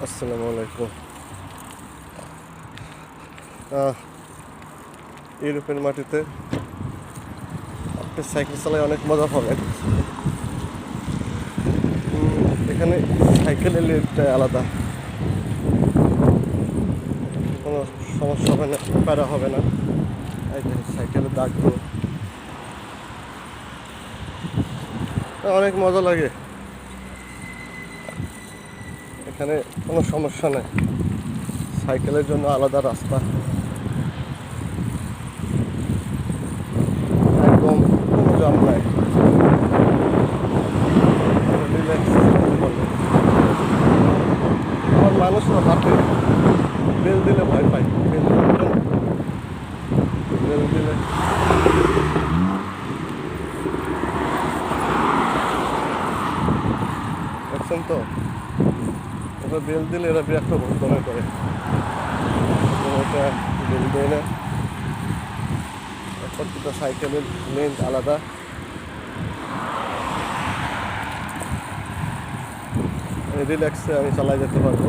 আসসালামু আলাইকুম। ইউরোপের মাটিতে আপনি সাইকেল চালায় অনেক মজা পাবেন। এখানে সাইকেলের লেনটাই আলাদা, কোনো সমস্যা হবে না, প্যারা হবে না। এই যে সাইকেলের দাগগুলো, অনেক মজা লাগে। এখানে কোনো সমস্যা নেই, সাইকেলের জন্য আলাদা রাস্তা, একদম কোনো জাম নাই। রিল্যাক্স বলে আমার মানুষরা হাঁটে, বেল দিলে ভয় পাই। বেল দিলে দেখছেন তো, এবার বেল দিলে এরা বিরাট ভোটগণনা করে। এটা বেল দেয় না, প্রত্যেকটা সাইকেলের লেন্থ আলাদা। রিল্যাক্সে আমি চালাই যেতে পারবো।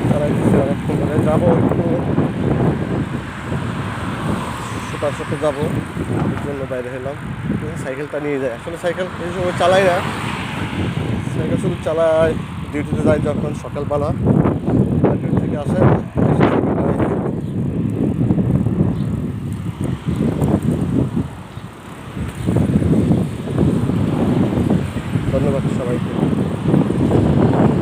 চালাইতেছি অনেকক্ষণ ধরে, যাবো একটু ছোটার সাথে যাবো, এর জন্য বাইরে হলাম। সাইকেলটা নিয়ে যায়, আসলে সাইকেল এই সময় চালাই না, সাইকেল শুধু চালাই ডিউটিতে যাই যখন সকালবেলা, ডিউটি থেকে আসে